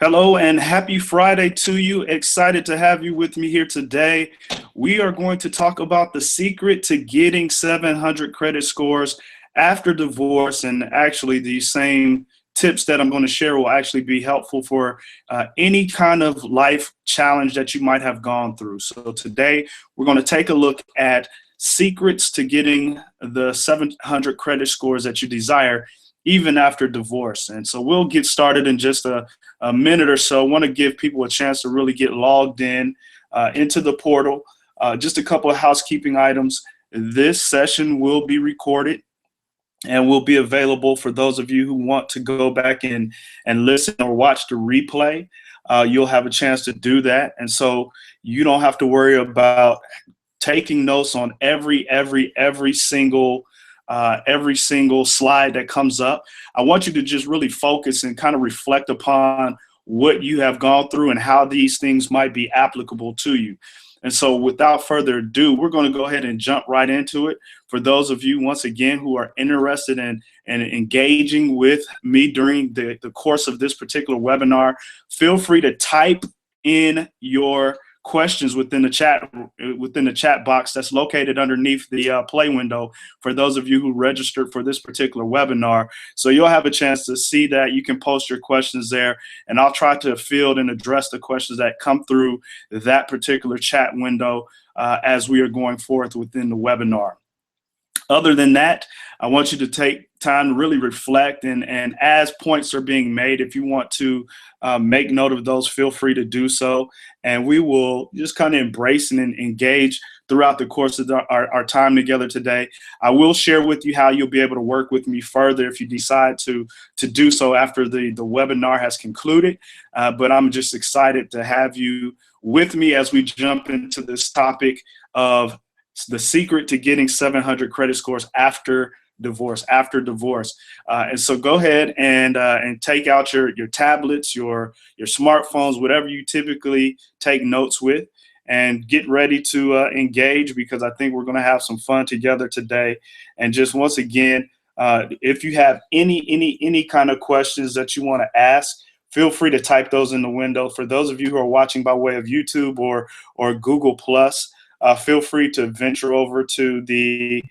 Hello and happy Friday to you. Excited to have you with me here today. We are going to talk about the secret to getting 700 credit scores after divorce. And actually, these same tips that I'm going to share will actually be helpful for any kind of life challenge that you might have gone through. So, today we're going to take a look at secrets to getting the 700 credit scores that you desire even after divorce. And so we'll get started in just a minute or so. I want to give people a chance to really get logged in into the portal. Just a couple of housekeeping items. This session will be recorded and will be available for those of you who want to go back and listen or watch the replay. You'll have a chance to do that. And so you don't have to worry about taking notes on every single slide that comes up. I want you to just really focus and kind of reflect upon what you have gone through and how these things might be applicable to you. And so without further ado, we're going to go ahead and jump right into it. For those of you, once again, who are interested in engaging with me during the course of this particular webinar, feel free to type in your questions within the chat box that's located underneath the play window for those of you who registered for this particular webinar. So you'll have a chance to see that. You can post your questions there, and I'll try to field and address the questions that come through that particular chat window as we are going forth within the webinar. Other than that, I want you to take time to really reflect, and as points are being made, if you want to make note of those, feel free to do so. And we will just kind of embrace and engage throughout the course of our time together today. I will share with you how you'll be able to work with me further if you decide to do so after the webinar has concluded. But I'm just excited to have you with me as we jump into this topic of the secret to getting 700 credit scores after divorce. And so go ahead and take out your tablets, your smartphones, whatever you typically take notes with, and get ready to engage, because I think we're going to have some fun together today. And just once again, if you have any kind of questions that you want to ask, feel free to type those in the window. For those of you who are watching by way of YouTube or Google Plus, feel free to venture over to the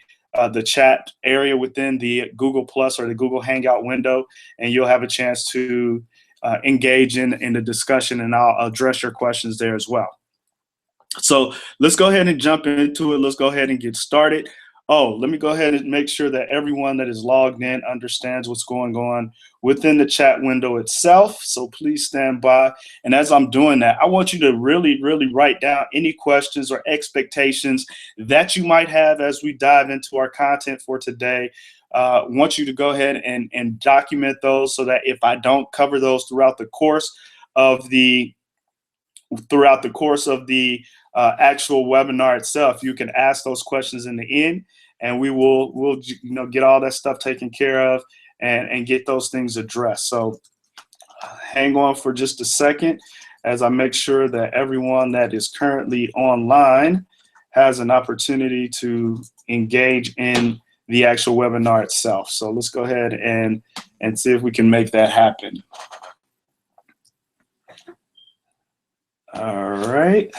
chat area within the Google Plus or the Google Hangout window, and you'll have a chance to engage in the discussion, and I'll address your questions there as well. So let's go ahead and jump into it. Let's go ahead and get started. Oh, let me go ahead and make sure that everyone that is logged in understands what's going on within the chat window itself. So please stand by. And as I'm doing that, I want you to really, really write down any questions or expectations that you might have as we dive into our content for today. I want you to go ahead and document those so that if I don't cover those throughout the course of the actual webinar itself, you can ask those questions in the end, and we'll get all that stuff taken care of and get those things addressed. So hang on for just a second as I make sure that everyone that is currently online has an opportunity to engage in the actual webinar itself. So let's go ahead and see if we can make that happen. All right.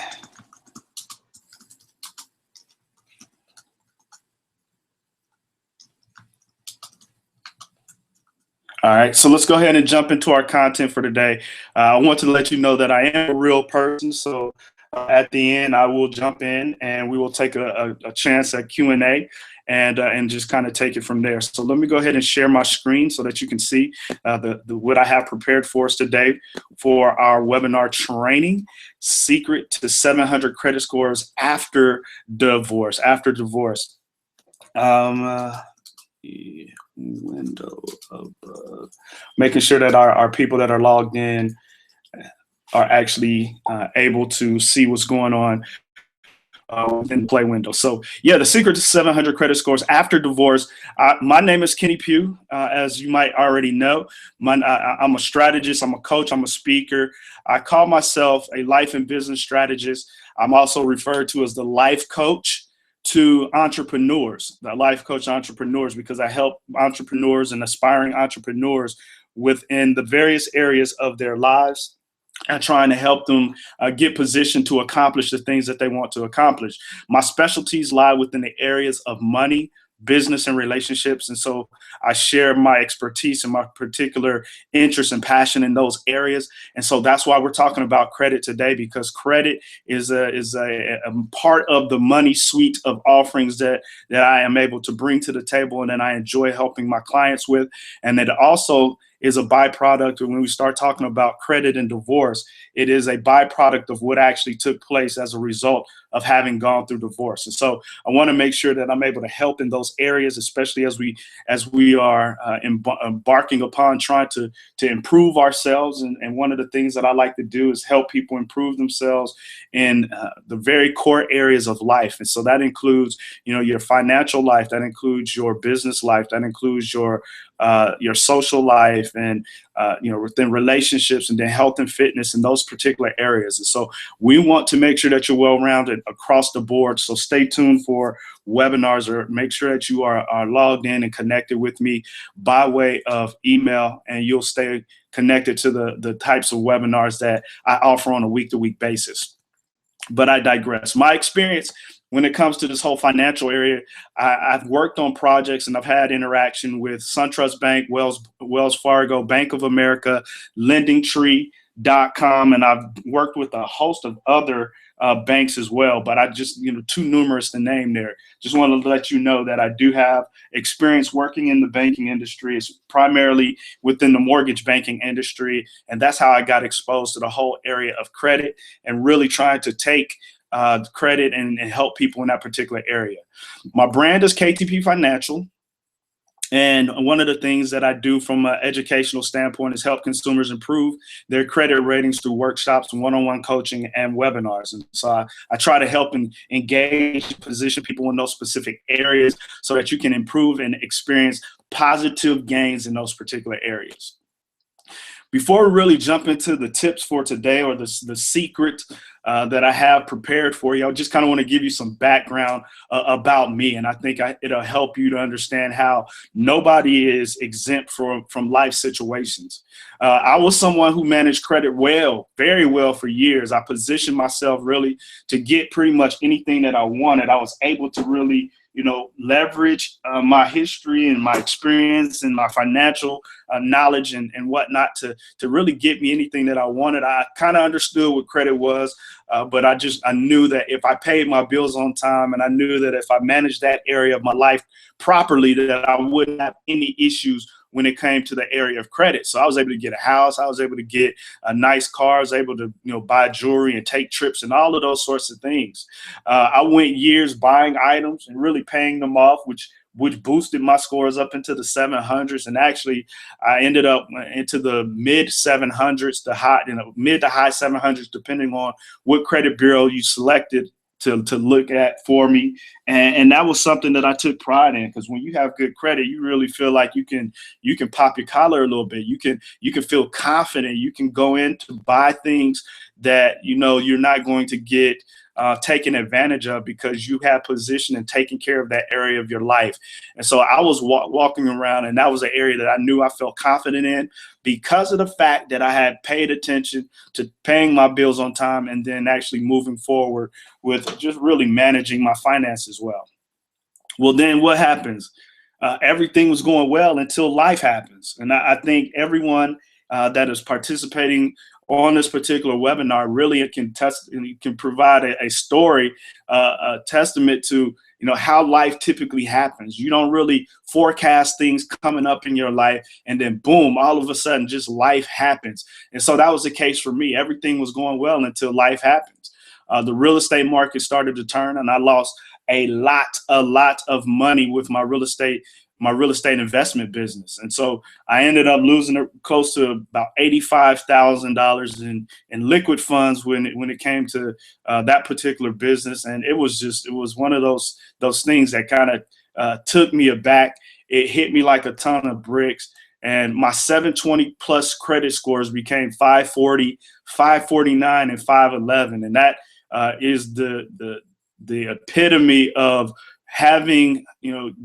All right, so let's go ahead and jump into our content for today. I want to let you know that I am a real person, so at the end I will jump in and we will take a chance at Q&A and just kind of take it from there. So let me go ahead and share my screen so that you can see what I have prepared for us today for our webinar training, Secret to 700 Credit Scores After Divorce. Window above, making sure that our people that are logged in are actually able to see what's going on within the play window. So yeah, the secret to 700 credit scores after divorce. My name is Kenny Pugh, as you might already know. I'm a strategist, I'm a coach, I'm a speaker. I call myself a life and business strategist. I'm also referred to as the life coach to entrepreneurs, the life coach entrepreneurs, because I help entrepreneurs and aspiring entrepreneurs within the various areas of their lives and trying to help them get positioned to accomplish the things that they want to accomplish. My specialties lie within the areas of money, business, and relationships. And so I share my expertise and my particular interest and passion in those areas. And so that's why we're talking about credit today, because credit is a part of the money suite of offerings that I am able to bring to the table and that I enjoy helping my clients with. And that also is a byproduct. And when we start talking about credit and divorce, it is a byproduct of what actually took place as a result of having gone through divorce. And so I want to make sure that I'm able to help in those areas, especially as we are embarking upon trying to improve ourselves. And one of the things that I like to do is help people improve themselves in the very core areas of life. And so that includes, your financial life, that includes your business life, that includes your social life, and within relationships, and then health and fitness in those particular areas. And so we want to make sure that you're well-rounded across the board. So stay tuned for webinars, or make sure that you are logged in and connected with me by way of email, and you'll stay connected to the types of webinars that I offer on a week-to-week basis. But I digress. My experience when it comes to this whole financial area, I've worked on projects and I've had interaction with SunTrust Bank, Wells Fargo, Bank of America, LendingTree.com, and I've worked with a host of other banks as well. But I just, too numerous to name there. Just wanted to let you know that I do have experience working in the banking industry. It's primarily within the mortgage banking industry. And that's how I got exposed to the whole area of credit and really trying to take credit and help people in that particular area. My brand is KTP Financial. And one of the things that I do from an educational standpoint is help consumers improve their credit ratings through workshops, one-on-one coaching, and webinars. And so I try to help and engage, position people in those specific areas so that you can improve and experience positive gains in those particular areas. Before we really jump into the tips for today, or the secret that I have prepared for you, I just kind of want to give you some background about me. And I think it'll help you to understand how nobody is exempt from life situations. I was someone who managed credit very well for years. I positioned myself really to get pretty much anything that I wanted. I was able to really leverage my history and my experience and my financial knowledge and whatnot to really get me anything that I wanted. I kind of understood what credit was, but I knew that if I paid my bills on time, and I knew that if I managed that area of my life properly, that I wouldn't have any issues when it came to the area of credit. So I was able to get a house. I was able to get a nice car. I was able to, buy jewelry and take trips and all of those sorts of things. I went years buying items and really paying them off, which boosted my scores up into the 700s. And actually, I ended up into the mid 700s, mid to high 700s, depending on what credit bureau you selected to look at for me. And that was something that I took pride in, because when you have good credit, you really feel like you can pop your collar a little bit. You can feel confident. You can go in to buy things that you're not going to get taken advantage of, because you have positioned and taken care of that area of your life. And so I was walking around, and that was an area that I knew I felt confident in, because of the fact that I had paid attention to paying my bills on time, and then actually moving forward with just really managing my finances well. Well, then what happens? Everything was going well until life happens. And I think everyone that is participating on this particular webinar really can provide a story, a testament to how life typically happens. You don't really forecast things coming up in your life, and then boom, all of a sudden just life happens. And so that was the case for me. Everything was going well until life happens. The real estate market started to turn, and I lost a lot of money with my real estate investment business. And so I ended up losing close to about $85,000 in liquid funds when it came to that particular business. And it was one of those things that kind of took me aback. It hit me like a ton of bricks. And my 720 plus credit scores became 540, 549, and 511. And that is the the epitome of having,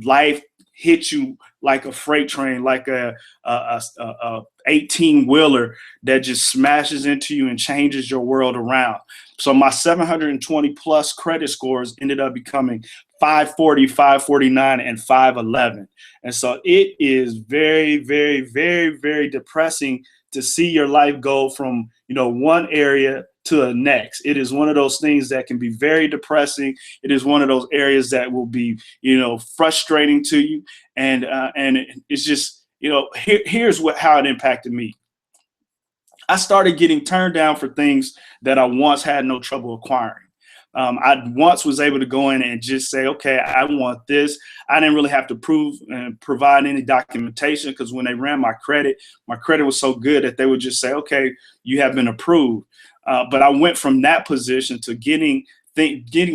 life hit you like a freight train, like a 18 wheeler that just smashes into you and changes your world around. So my 720 plus credit scores ended up becoming 540, 549, and 511. And so it is very, very, very, very depressing to see your life go from, one area to the next. It is one of those things that can be very depressing. It is one of those areas that will be, frustrating to you. And it's just, here's how it impacted me. I started getting turned down for things that I once had no trouble acquiring. I once was able to go in and just say, okay, I want this. I didn't really have to prove and provide any documentation, because when they ran my credit was so good that they would just say, okay, you have been approved. But I went from that position to getting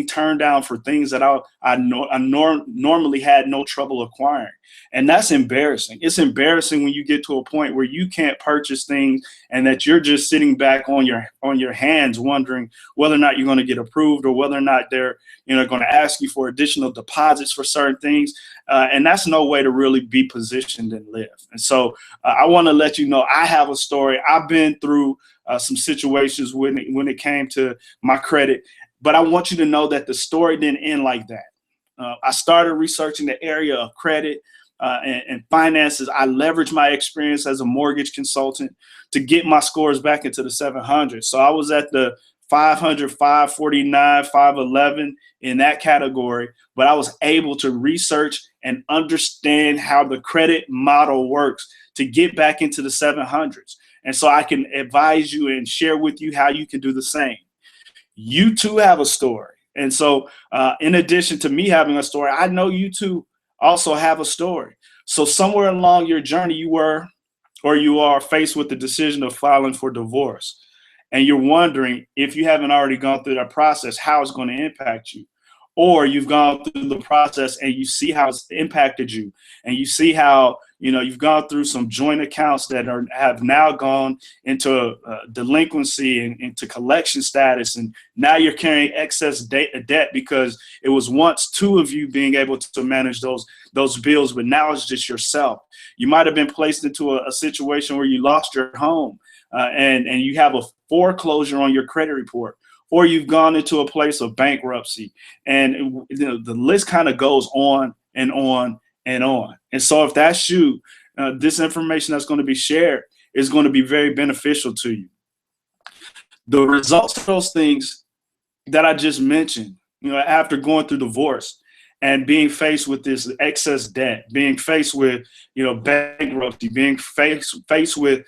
turned down for things that I normally had no trouble acquiring. And that's embarrassing. It's embarrassing when you get to a point where you can't purchase things and that you're just sitting back on your hands wondering whether or not you're going to get approved, or whether or not they're going to ask you for additional deposits for certain things. And that's no way to really be positioned and live. And so I want to let you know, I have a story. I've been through some situations when it came to my credit. But I want you to know that the story didn't end like that. I started researching the area of credit and finances. I leveraged my experience as a mortgage consultant to get my scores back into the 700s. So I was at the 500, 549, 511 in that category, but I was able to research and understand how the credit model works to get back into the 700s. And so I can advise you and share with you how you can do the same. You too have a story. And so in addition to me having a story, I know you too also have a story. So somewhere along your journey, you are faced with the decision of filing for divorce. And you're wondering, if you haven't already gone through that process, how it's going to impact you. Or you've gone through the process and you see how it's impacted you, and you see how you've gone through some joint accounts that have now gone into delinquency and into collection status, and now you're carrying excess debt because it was once two of you being able to manage those bills, but now it's just yourself. You might have been placed into a situation where you lost your home, and you have a foreclosure on your credit report. Or you've gone into a place of bankruptcy, and the list kind of goes on and on and on. And so if that's you, this information that's going to be shared is going to be very beneficial to you. The results of those things that I just mentioned, after going through divorce and being faced with this excess debt, being faced with, bankruptcy, being faced with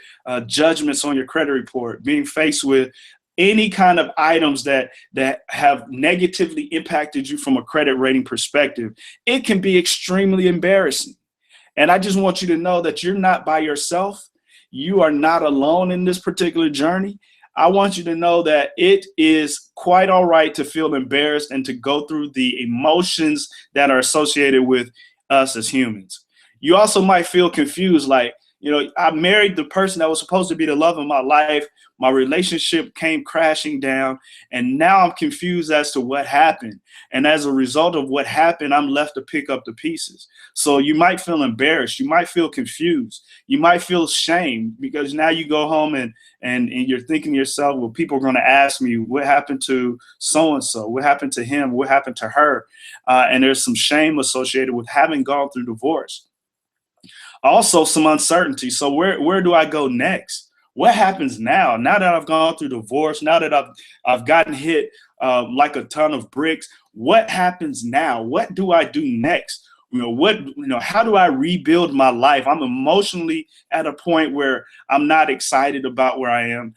judgments on your credit report, being faced with any kind of items that have negatively impacted you from a credit rating perspective, it can be extremely embarrassing. And I just want you to know that you're not by yourself. You are not alone in this particular journey. I want you to know that it is quite all right to feel embarrassed and to go through the emotions that are associated with us as humans. You also might feel confused, like, I married the person that was supposed to be the love of my life. My relationship came crashing down, and now I'm confused as to what happened. And as a result of what happened, I'm left to pick up the pieces. So you might feel embarrassed. You might feel confused. You might feel shame, because now you go home and you're thinking to yourself, well, people are going to ask me, what happened to so-and-so? What happened to him? What happened to her? And there's some shame associated with having gone through divorce. Also, some uncertainty. So where do I go next? What happens now? Now that I've gone through divorce, now that I've gotten hit like a ton of bricks, what happens now? What do I do next? How do I rebuild my life? I'm emotionally at a point where I'm not excited about where I am.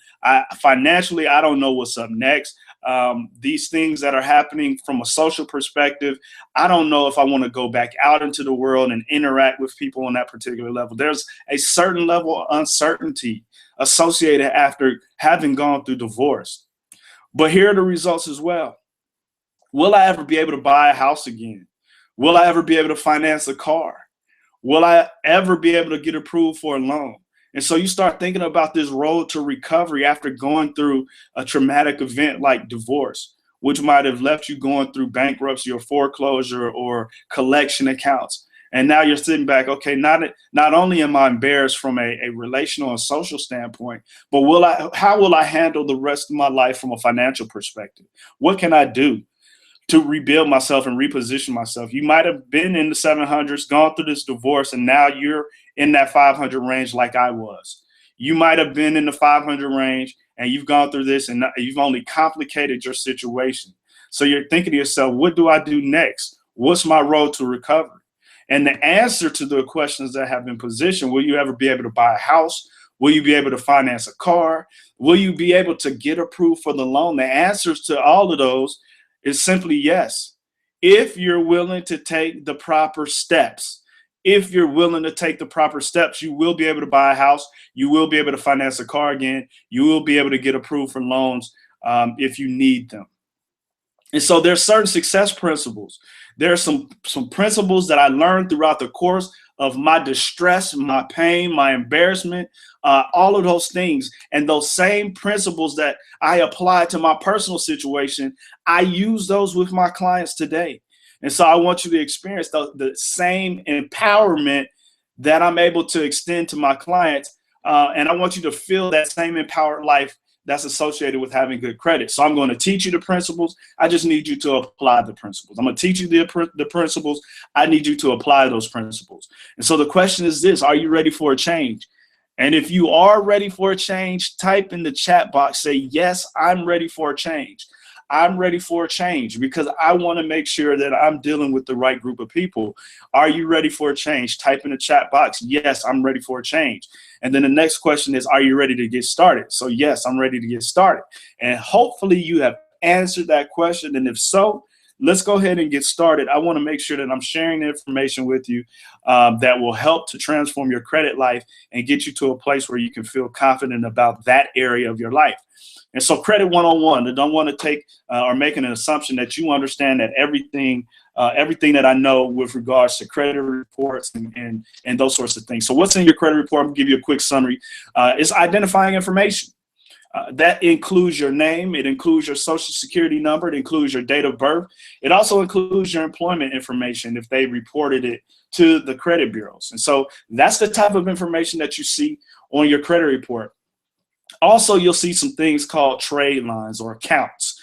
Financially, I don't know what's up next. These things that are happening from a social perspective, I don't know if I want to go back out into the world and interact with people on that particular level. There's a certain level of uncertainty associated after having gone through divorce. But here are the results as well. Will I ever be able to buy a house again? Will I ever be able to finance a car? Will I ever be able to get approved for a loan? And so you start thinking about this road to recovery after going through a traumatic event like divorce. which might have left you going through bankruptcy or foreclosure or collection accounts. And now you're sitting back, okay, not only am I embarrassed from a relational and social standpoint, but how will I handle the rest of my life from a financial perspective? What can I do to rebuild myself and reposition myself? You might have been in the 700s, gone through this divorce, and now you're in that 500 range like I was. You might have been in the 500 range and you've gone through this and you've only complicated your situation. So you're thinking to yourself, what do I do next? What's my road to recovery? And the answer to the questions that have been positioned, will you ever be able to buy a house? Will you be able to finance a car? Will you be able to get approved for the loan? The answers to all of those is simply yes. If you're willing to take the proper steps, if you're willing to take the proper steps, you will be able to buy a house. You will be able to finance a car again. You will be able to get approved for loans if you need them. And so there's certain success principles. There are some principles that I learned throughout the course of my distress, my pain, my embarrassment, all of those things. And those same principles that I apply to my personal situation, I use those with my clients today. And so I want you to experience the same empowerment that I'm able to extend to my clients. And I want you to feel that same empowered life that's associated with having good credit. So I'm going to teach you the principles. I just need you to apply the principles. I'm going to teach you the principles. I need you to apply those principles. And so the question is this: are you ready for a change? And if you are ready for a change, type in the chat box, say, yes, I'm ready for a change. I'm ready for a change because I want to make sure that I'm dealing with the right group of people. Are you ready for a change? Type in the chat box, yes, I'm ready for a change. And then the next question is, are you ready to get started? So yes, I'm ready to get started. And hopefully you have answered that question. And if so, let's go ahead and get started. I want to make sure that I'm sharing the information with you that will help to transform your credit life and get you to a place where you can feel confident about that area of your life. And so credit 101, I don't want to take or make an assumption that you understand that everything that I know with regards to credit reports and those sorts of things. So what's in your credit report? I'm going to give you a quick summary. It's identifying information. That includes your name. It includes your social security number. It includes your date of birth. It also includes your employment information if they reported it to the credit bureaus. And so that's the type of information that you see on your credit report. Also, you'll see some things called trade lines or accounts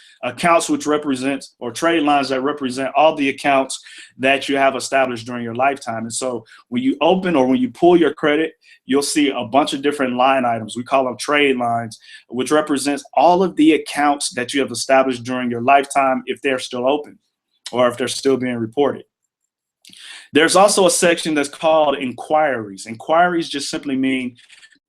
which represent, or trade lines that represent all the accounts that you have established during your lifetime. And so when you open or when you pull your credit, you'll see a bunch of different line items. We call them trade lines, which represents all of the accounts that you have established during your lifetime if they're still open or if they're still being reported. There's also a section that's called inquiries. Inquiries just simply mean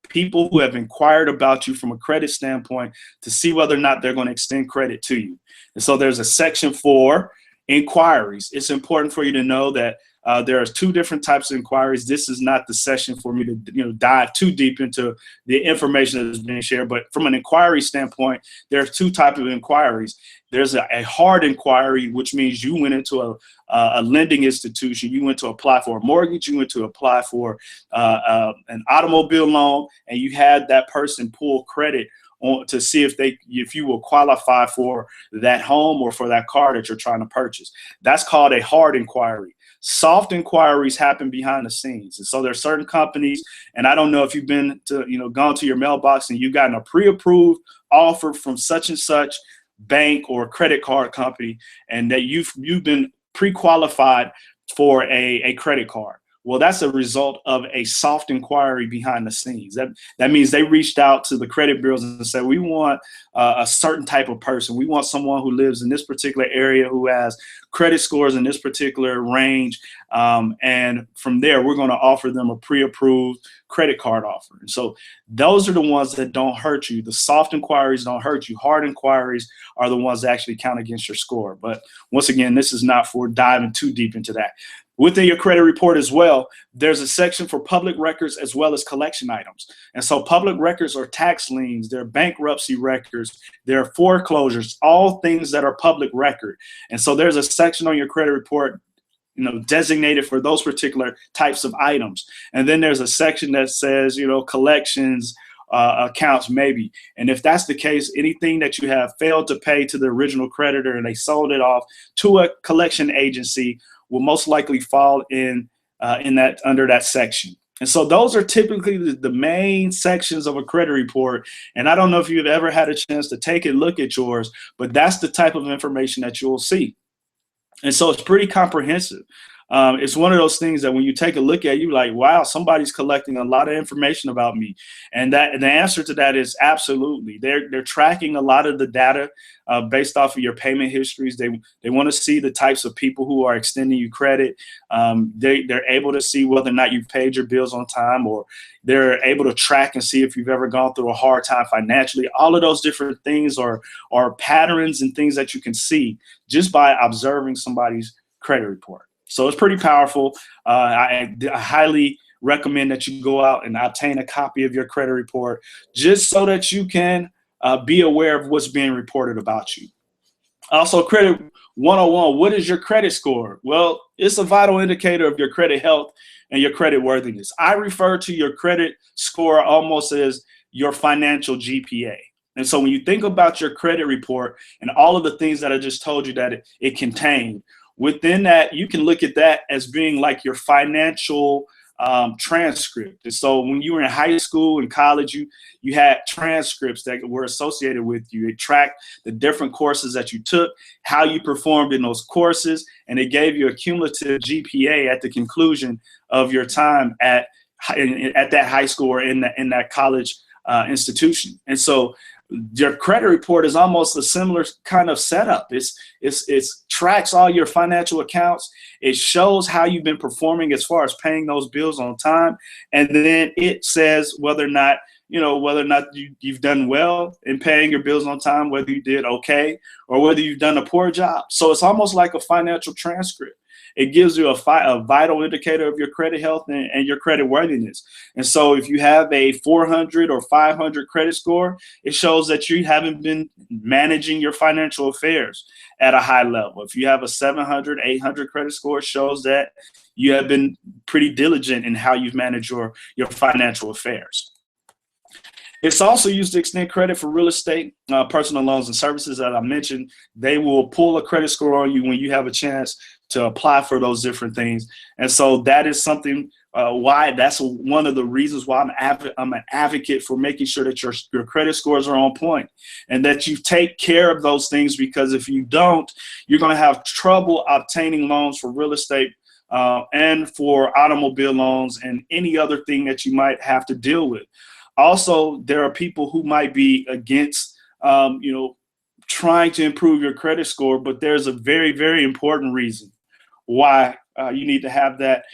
people who have inquired about you from a credit standpoint to see whether or not they're going to extend credit to you. And so there's a section for inquiries. It's important for you to know that there are two different types of inquiries. This is not the session for me to dive too deep into the information that is being shared, but from an inquiry standpoint, there are two types of inquiries. There's a hard inquiry, which means you went into a lending institution, you went to apply for a mortgage, you went to apply for an automobile loan, and you had that person pull credit on to see if you will qualify for that home or for that car that you're trying to purchase. That's called a hard inquiry. Soft inquiries happen behind the scenes. And so there are certain companies, and I don't know if you've been to, gone to your mailbox and you've gotten a pre-approved offer from such and such bank or credit card company, and that you've been pre-qualified for a credit card. Well, that's a result of a soft inquiry behind the scenes. That means they reached out to the credit bureaus and said, we want a certain type of person. We want someone who lives in this particular area, who has credit scores in this particular range. And from there, we're going to offer them a pre-approved credit card offer. And so those are the ones that don't hurt you. The soft inquiries don't hurt you. Hard inquiries are the ones that actually count against your score. But once again, this is not for diving too deep into that. Within your credit report as well, there's a section for public records as well as collection items. And so public records are tax liens, they're bankruptcy records, they're foreclosures, all things that are public record. And so there's a section on your credit report designated for those particular types of items. And then there's a section that says, collections accounts maybe. And if that's the case, anything that you have failed to pay to the original creditor and they sold it off to a collection agency will most likely fall in that under that section. And so those are typically the main sections of a credit report. And I don't know if you've ever had a chance to take a look at yours, but that's the type of information that you'll see. And so it's pretty comprehensive. It's one of those things that when you take a look at, you're like, wow, somebody's collecting a lot of information about me. And the answer to that is absolutely. They're tracking a lot of the data based off of your payment histories. They want to see the types of people who are extending you credit. They're able to see whether or not you've paid your bills on time, or they're able to track and see if you've ever gone through a hard time financially. All of those different things are patterns and things that you can see just by observing somebody's credit report. So it's pretty powerful. I highly recommend that you go out and obtain a copy of your credit report just so that you can be aware of what's being reported about you. Also, Credit 101, what is your credit score? Well, it's a vital indicator of your credit health and your credit worthiness. I refer to your credit score almost as your financial GPA. And so when you think about your credit report and all of the things that I just told you that it contained, within that, you can look at that as being like your financial transcript. And so when you were in high school and college, you had transcripts that were associated with you. It tracked the different courses that you took, how you performed in those courses, and it gave you a cumulative GPA at the conclusion of your time at that high school or in that college institution. And so your credit report is almost a similar kind of setup. It tracks all your financial accounts. It shows how you've been performing as far as paying those bills on time. And then it says whether or not you've done well in paying your bills on time, whether you did okay, or whether you've done a poor job. So it's almost like a financial transcript. It gives you a vital indicator of your credit health and your credit worthiness. And so if you have a 400 or 500 credit score, it shows that you haven't been managing your financial affairs at a high level. If you have a 700, 800 credit score, it shows that you have been pretty diligent in how you've managed your financial affairs. It's also used to extend credit for real estate, personal loans and services that I mentioned. They will pull a credit score on you when you have a chance to apply for those different things. And so that is something why that's one of the reasons why I'm an advocate for making sure that your credit scores are on point and that you take care of those things, because if you don't, you're going to have trouble obtaining loans for real estate and for automobile loans and any other thing that you might have to deal with. Also, there are people who might be against, trying to improve your credit score, but there's a very, very important reason why you need to have that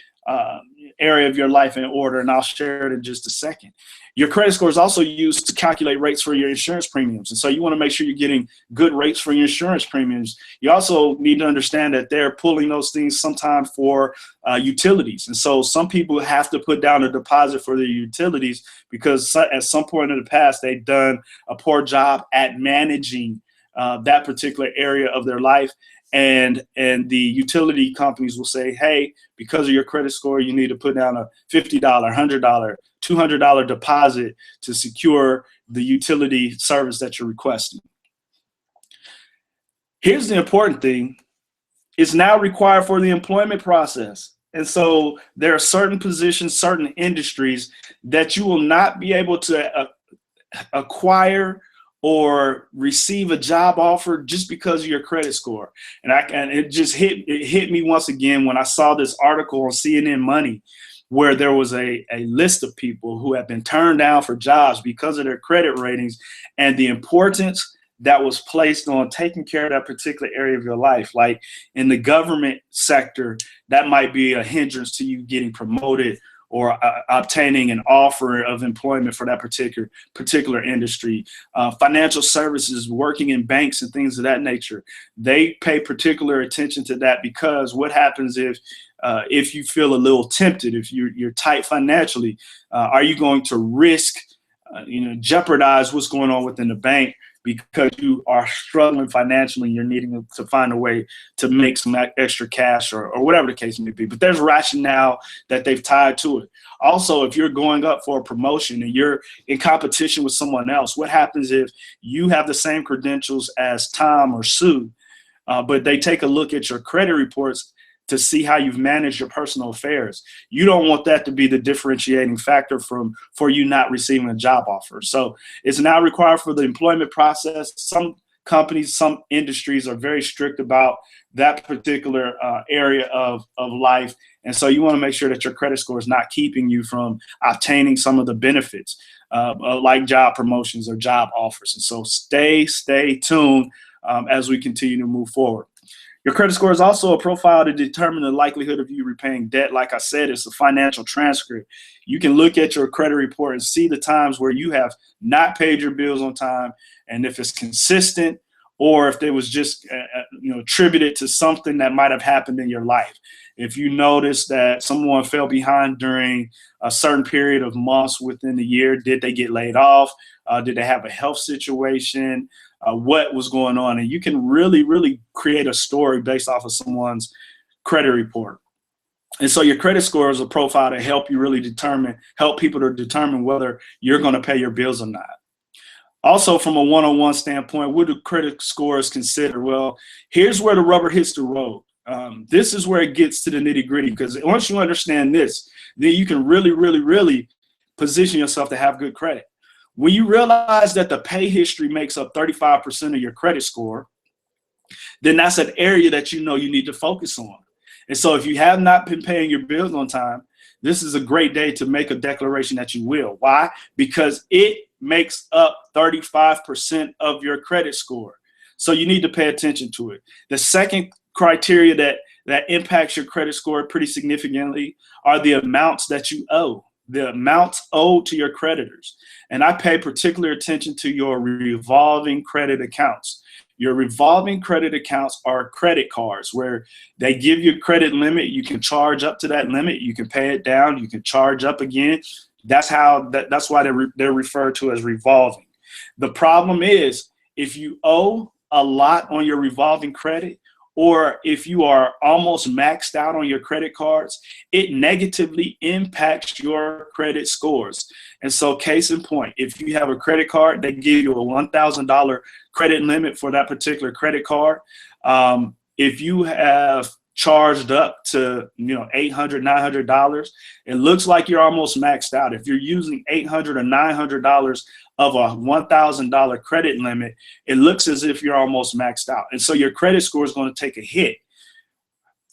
area of your life in order, and I'll share it in just a second. Your credit score is also used to calculate rates for your insurance premiums, and so you want to make sure you're getting good rates for your insurance premiums. You also need to understand that they're pulling those things sometime for utilities, and so some people have to put down a deposit for their utilities because at some point in the past they've done a poor job at managing that particular area of their life. And the utility companies will say, hey, because of your credit score, you need to put down a $50, $100, $200 deposit to secure the utility service that you're requesting. Here's the important thing. It's now required for the employment process. And so there are certain positions, certain industries that you will not be able to acquire or receive a job offer just because of your credit score. And it just hit me once again when I saw this article on CNN Money, where there was a list of people who have been turned down for jobs because of their credit ratings and the importance that was placed on taking care of that particular area of your life. Like in the government sector, that might be a hindrance to you getting promoted or obtaining an offer of employment for that particular industry. Financial services, working in banks and things of that nature, they pay particular attention to that, because what happens if you feel a little tempted, if you're tight financially, are you going to risk, jeopardize what's going on within the bank because you are struggling financially. You're needing to find a way to make some extra cash, or whatever the case may be. But there's rationale that they've tied to it. Also, if you're going up for a promotion and you're in competition with someone else, what happens if you have the same credentials as Tom or Sue, but they take a look at your credit reports to see how you've managed your personal affairs? You don't want that to be the differentiating factor for you not receiving a job offer. So it's now required for the employment process. Some companies, some industries are very strict about that particular area of life. And so you want to make sure that your credit score is not keeping you from obtaining some of the benefits like job promotions or job offers. And so stay tuned as we continue to move forward. Your credit score is also a profile to determine the likelihood of you repaying debt. Like I said, it's a financial transcript. You can look at your credit report and see the times where you have not paid your bills on time, and if it's consistent, or if it was just attributed to something that might have happened in your life. If you notice that someone fell behind during a certain period of months within the year, did they get laid off? Did they have a health situation? What was going on? And you can really create a story based off of someone's credit report. And so your credit score is a profile to help you really help people to determine whether you're going to pay your bills or not. Also, from a one-on-one standpoint, what do credit scores consider? Well, here's where the rubber hits the road. This is where it gets to the nitty-gritty, because once you understand this, then you can really position yourself to have good credit. When you realize that the pay history makes up 35% of your credit score, then that's an area that you need to focus on. And so if you have not been paying your bills on time, this is a great day to make a declaration that you will. Why? Because it makes up 35% of your credit score. So you need to pay attention to it. The second criteria that impacts your credit score pretty significantly are the amounts that you owe. The amounts owed to your creditors. And I pay particular attention to your revolving credit accounts. Your revolving credit accounts are credit cards where they give you a credit limit. You can charge up to that limit. You can pay it down. You can charge up again. That's why they're referred to as revolving. The problem is, if you owe a lot on your revolving credit, or if you are almost maxed out on your credit cards, it negatively impacts your credit scores. And so case in point, if you have a credit card, they give you a $1,000 credit limit for that particular credit card. If you have charged up to $800, $900, it looks like you're almost maxed out. If you're using $800 or $900 of a $1,000 credit limit, it looks as if you're almost maxed out. And so your credit score is going to take a hit.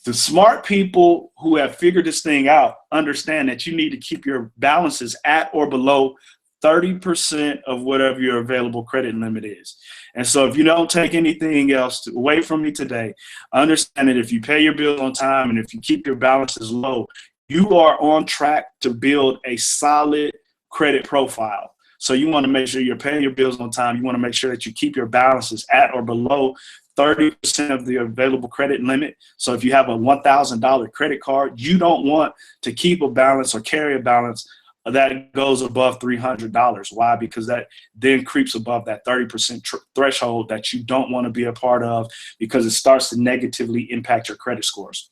The smart people who have figured this thing out understand that you need to keep your balances at or below 30% of whatever your available credit limit is. And so if you don't take anything else away from me today, understand that if you pay your bills on time and if you keep your balances low, you are on track to build a solid credit profile. So you want to make sure you're paying your bills on time. You want to make sure that you keep your balances at or below 30% of the available credit limit. So if you have a $1,000 credit card, you don't want to keep a balance or carry a balance that goes above $300. Why? Because that then creeps above that 30% threshold that you don't want to be a part of, because it starts to negatively impact your credit scores.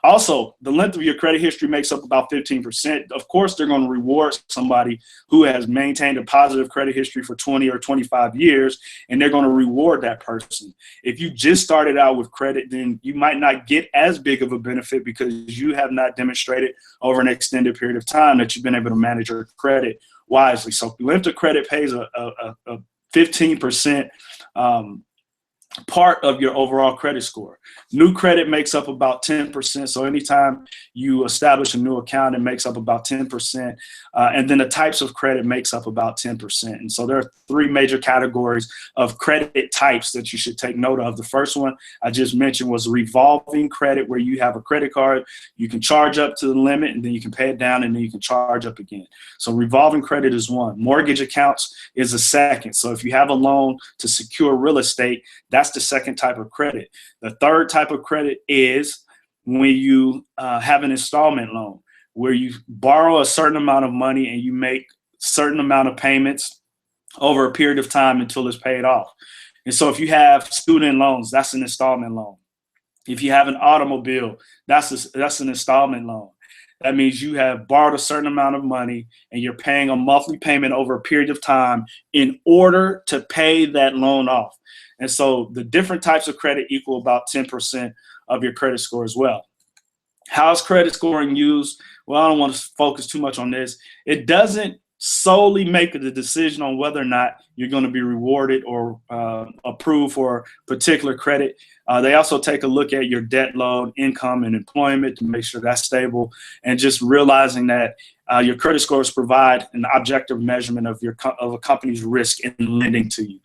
Also, the length of your credit history makes up about 15%. Of course, they're going to reward somebody who has maintained a positive credit history for 20 or 25 years, and they're going to reward that person. If you just started out with credit, then you might not get as big of a benefit because you have not demonstrated over an extended period of time that you've been able to manage your credit wisely. So length of credit pays a 15% part of your overall credit score. New credit makes up about 10%. So anytime you establish a new account, it makes up about 10%. And then the types of credit makes up about 10%. And so there are three major categories of credit types that you should take note of. The first one I just mentioned was revolving credit, where you have a credit card, you can charge up to the limit and then you can pay it down and then you can charge up again. So revolving credit is one. Mortgage accounts is a second. So if you have a loan to secure real estate, that's the second type of credit. The third type of credit is when you have an installment loan, where you borrow a certain amount of money and you make certain amount of payments over a period of time until it's paid off. And so if you have student loans, that's an installment loan. If you have an automobile, that's an installment loan. That means you have borrowed a certain amount of money and you're paying a monthly payment over a period of time in order to pay that loan off. And so the different types of credit equal about 10% of your credit score as well. How's credit scoring used? Well, I don't want to focus too much on this. It doesn't solely make the decision on whether or not you're going to be rewarded or approved for particular credit. They also take a look at your debt load, income, and employment to make sure that's stable, and just realizing that your credit scores provide an objective measurement of a company's risk in lending to you.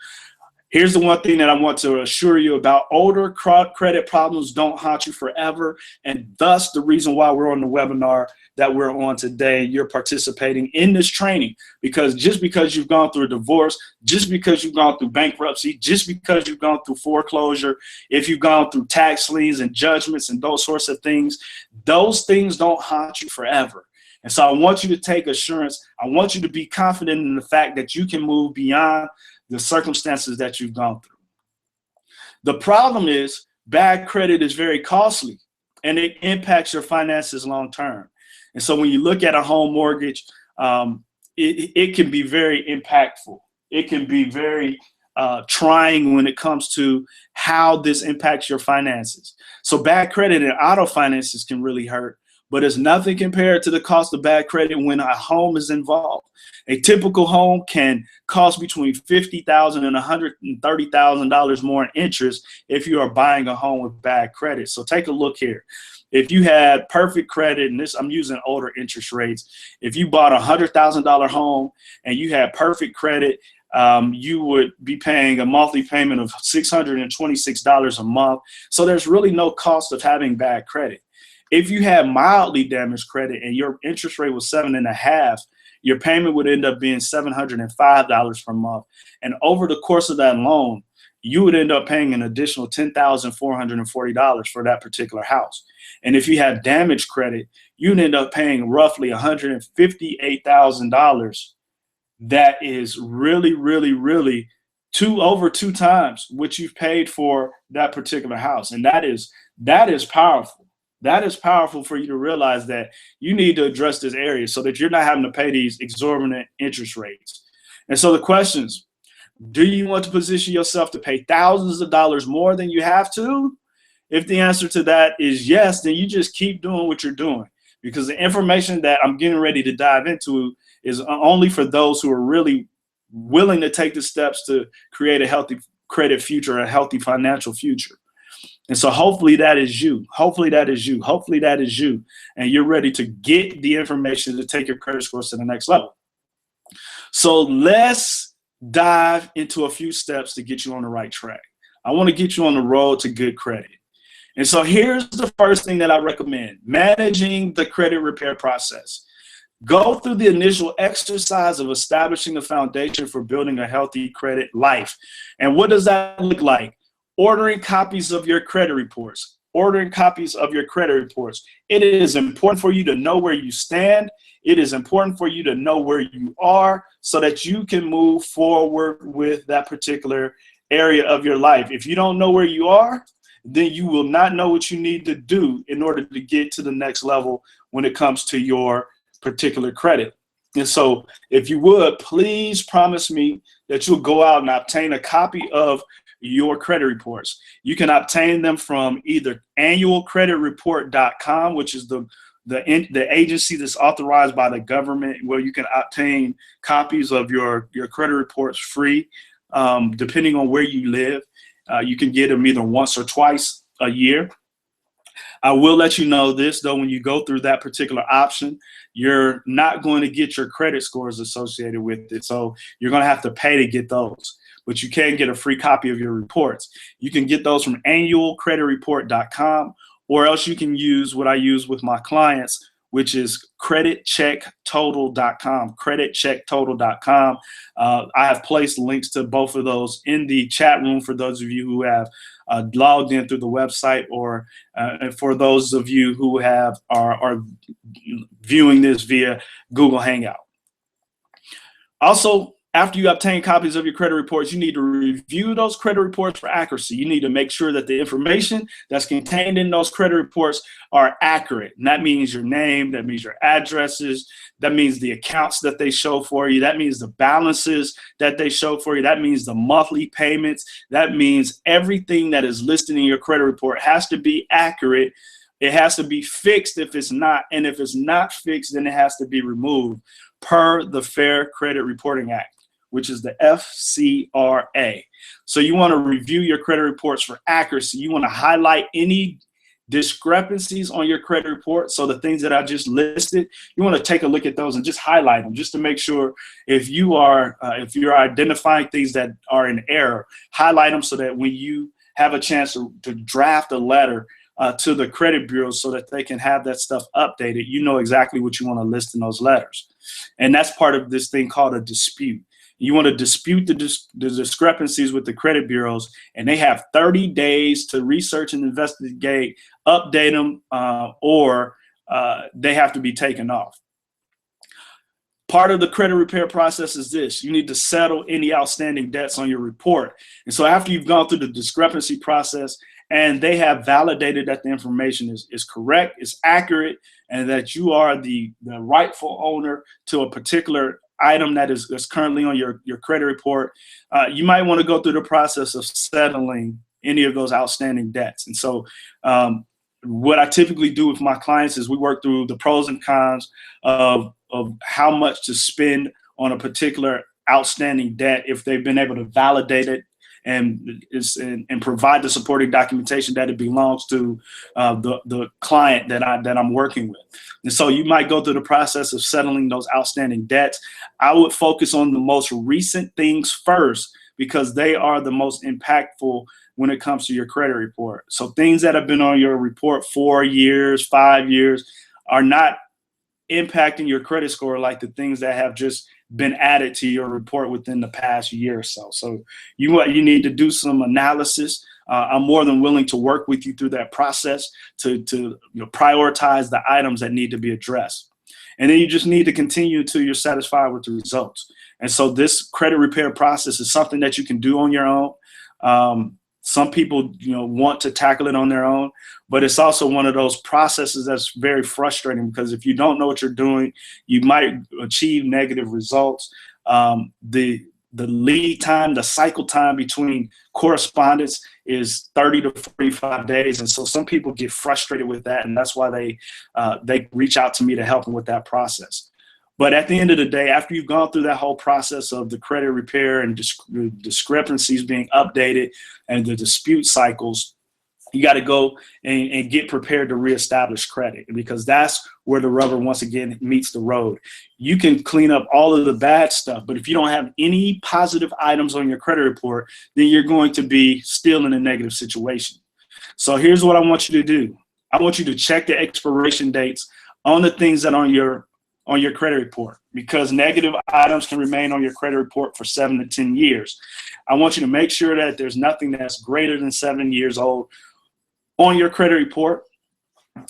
Here's the one thing that I want to assure you about: older credit problems don't haunt you forever, and thus the reason why we're on the webinar that we're on today. You're participating in this training because just because you've gone through a divorce, just because you've gone through bankruptcy, just because you've gone through foreclosure, if you've gone through tax liens and judgments and those sorts of things, those things don't haunt you forever. And so I want you to take assurance. I want you to be confident in the fact that you can move beyond the circumstances that you've gone through. The problem is bad credit is very costly and it impacts your finances long term. And so when you look at a home mortgage, it can be very impactful. It can be very trying when it comes to how this impacts your finances. So bad credit and auto finances can really hurt, but it's nothing compared to the cost of bad credit when a home is involved. A typical home can cost between $50,000 and $130,000 more in interest if you are buying a home with bad credit. So take a look here. If you had perfect credit, and I'm using older interest rates, if you bought a $100,000 home and you had perfect credit, you would be paying a monthly payment of $626 a month. So there's really no cost of having bad credit. If you had mildly damaged credit and your interest rate was 7.5%, your payment would end up being $705 per month. And over the course of that loan, you would end up paying an additional $10,440 for that particular house. And if you have damaged credit, you'd end up paying roughly $158,000. That is really, really, really over two times what you've paid for that particular house. And that is powerful. That is powerful for you to realize that you need to address this area so that you're not having to pay these exorbitant interest rates. And so the questions: do you want to position yourself to pay thousands of dollars more than you have to? If the answer to that is yes, then you just keep doing what you're doing, because the information that I'm getting ready to dive into is only for those who are really willing to take the steps to create a healthy credit future, a healthy financial future. And so hopefully that is you. Hopefully that is you. Hopefully that is you. And you're ready to get the information to take your credit scores to the next level. So let's dive into a few steps to get you on the right track. I want to get you on the road to good credit. And so here's the first thing that I recommend: managing the credit repair process. Go through the initial exercise of establishing a foundation for building a healthy credit life. And what does that look like? Ordering copies of your credit reports. Ordering copies of your credit reports. It is important for you to know where you stand. It is important for you to know where you are so that you can move forward with that particular area of your life. If you don't know where you are, then you will not know what you need to do in order to get to the next level when it comes to your particular credit. And so if you would, please promise me that you'll go out and obtain a copy of your credit reports. You can obtain them from either annualcreditreport.com, which is the agency that's authorized by the government, where you can obtain copies of your credit reports free, depending on where you live. You can get them either once or twice a year. I will let you know this, though: when you go through that particular option, you're not going to get your credit scores associated with it. So you're going to have to pay to get those. But you can get a free copy of your reports. You can get those from annualcreditreport.com, or else you can use what I use with my clients, which is creditchecktotal.com, creditchecktotal.com. I have placed links to both of those in the chat room for those of you who have logged in through the website, or for those of you who are viewing this via Google Hangout. Also, After you obtain copies of your credit reports, you need to review those credit reports for accuracy. You need to make sure that the information that's contained in those credit reports are accurate. And that means your name, that means your addresses, that means the accounts that they show for you, that means the balances that they show for you, that means the monthly payments, that means everything that is listed in your credit report has to be accurate. It has to be fixed if it's not, and if it's not fixed, then it has to be removed per the Fair Credit Reporting Act, which is the FCRA. So you want to review your credit reports for accuracy. You want to highlight any discrepancies on your credit report. So the things that I just listed, you want to take a look at those and just highlight them, just to make sure if you're identifying things that are in error, highlight them so that when you have a chance to draft a letter to the credit bureaus so that they can have that stuff updated, you know exactly what you want to list in those letters. And that's part of this thing called a dispute. You want to dispute the discrepancies with the credit bureaus, and they have 30 days to research and investigate, update them, or they have to be taken off. Part of the credit repair process is this: you need to settle any outstanding debts on your report. And so after you've gone through the discrepancy process and they have validated that the information is correct, is accurate, and that you are the rightful owner to a particular item that is currently on your credit report, you might want to go through the process of settling any of those outstanding debts. And so what I typically do with my clients is we work through the pros and cons of how much to spend on a particular outstanding debt if they've been able to validate it and provide the supporting documentation that it belongs to the client that I'm working with. And so you might go through the process of settling those outstanding debts. I would focus on the most recent things first because they are the most impactful when it comes to your credit report. So things that have been on your report 4 years, 5 years are not impacting your credit score like the things that have just been added to your report within the past year or so. So you need to do some analysis. I'm more than willing to work with you through that process to prioritize the items that need to be addressed. And then you just need to continue until you're satisfied with the results. And so this credit repair process is something that you can do on your own. Some people, want to tackle it on their own, but it's also one of those processes that's very frustrating because if you don't know what you're doing, you might achieve negative results. The lead time, the cycle time between correspondence is 30 to 45 days. And so some people get frustrated with that. And that's why they reach out to me to help them with that process. But at the end of the day, after you've gone through that whole process of the credit repair and discrepancies being updated and the dispute cycles, you got to go and get prepared to reestablish credit, because that's where the rubber once again meets the road. You can clean up all of the bad stuff, but if you don't have any positive items on your credit report, then you're going to be still in a negative situation. So here's what I want you to do. I want you to check the expiration dates on the things that are on your credit report, because negative items can remain on your credit report for 7 to 10 years. I want you to make sure that there's nothing that's greater than 7 years old on your credit report.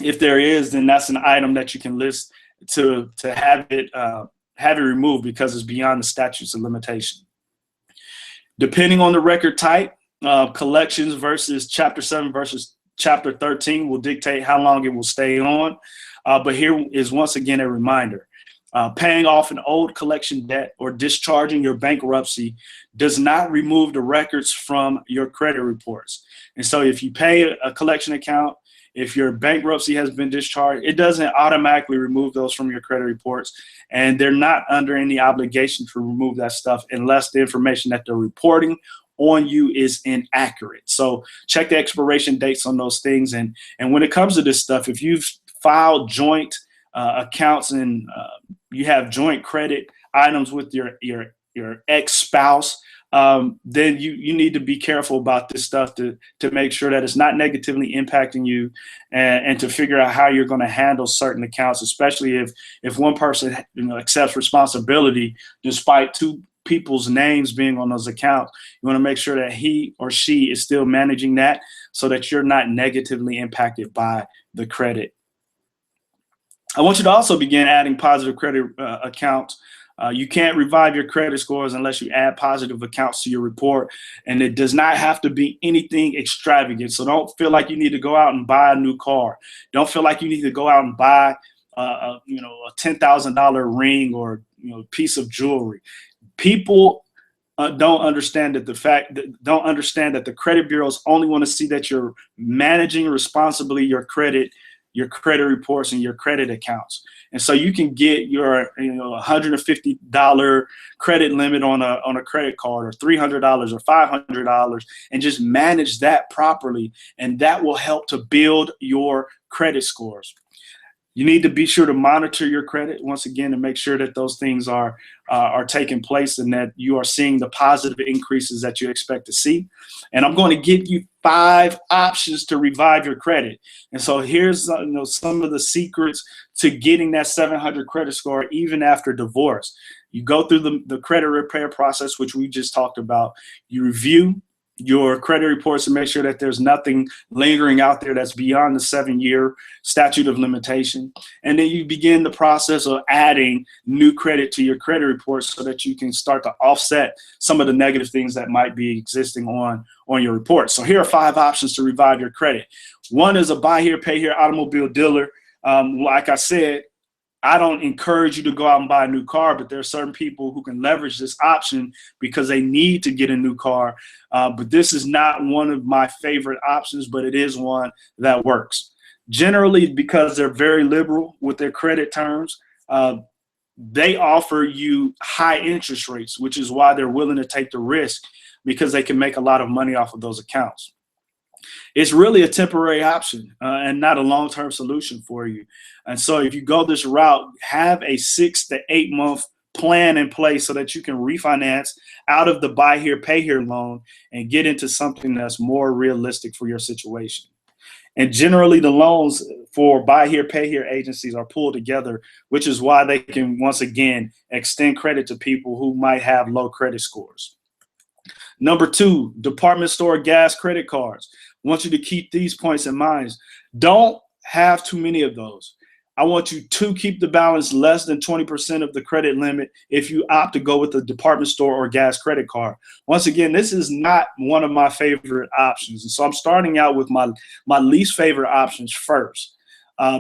If there is, then that's an item that you can list to have it removed because it's beyond the statutes of limitation. Depending on the record type, collections versus Chapter 7 versus Chapter 13 will dictate how long it will stay on. But here is once again a reminder. Paying off an old collection debt or discharging your bankruptcy does not remove the records from your credit reports. And so if you pay a collection account, if your bankruptcy has been discharged, it doesn't automatically remove those from your credit reports. And they're not under any obligation to remove that stuff unless the information that they're reporting on you is inaccurate. So check the expiration dates on those things. And when it comes to this stuff, if you've filed joint accounts and you have joint credit items with your ex-spouse, then you need to be careful about this stuff to make sure that it's not negatively impacting you, and to figure out how you're going to handle certain accounts, especially if one person accepts responsibility despite two people's names being on those accounts. You want to make sure that he or she is still managing that so that you're not negatively impacted by the credit. I want you to also begin adding positive credit accounts You can't revive your credit scores unless you add positive accounts to your report, and it does not have to be anything extravagant. So don't feel like you need to go out and buy a new car. Don't feel like you need to go out and buy, a $10,000 ring or piece of jewelry. People don't understand that the credit bureaus only want to see that you're managing responsibly your credit reports and your credit accounts. And so you can get your $150 credit limit on a credit card, or $300 or $500, and just manage that properly, and that will help to build your credit scores. You need to be sure to monitor your credit once again to make sure that those things are taking place and that you are seeing the positive increases that you expect to see. And I'm going to give you 5 options to revive your credit. And so here's some of the secrets to getting that 700 credit score even after divorce. You go through the credit repair process, which we just talked about. You review your credit reports to make sure that there's nothing lingering out there that's beyond the 7-year statute of limitation. And then you begin the process of adding new credit to your credit reports so that you can start to offset some of the negative things that might be existing on your report. So here are 5 options to revive your credit. One is a buy here, pay here automobile dealer. Like I said, I don't encourage you to go out and buy a new car, but there are certain people who can leverage this option because they need to get a new car. But this is not one of my favorite options, but it is one that works. Generally, because they're very liberal with their credit terms, they offer you high interest rates, which is why they're willing to take the risk, because they can make a lot of money off of those accounts. It's really a temporary option and not a long-term solution for you. And so if you go this route, have a 6 to 8 month plan in place so that you can refinance out of the buy here, pay here loan and get into something that's more realistic for your situation. And generally the loans for buy here, pay here agencies are pulled together, which is why they can once again extend credit to people who might have low credit scores. Number 2, department store gas credit cards. I want you to keep these points in mind. Don't have too many of those. I want you to keep the balance less than 20% of the credit limit if you opt to go with the department store or gas credit card. Once again, this is not one of my favorite options. And so I'm starting out with my least favorite options first.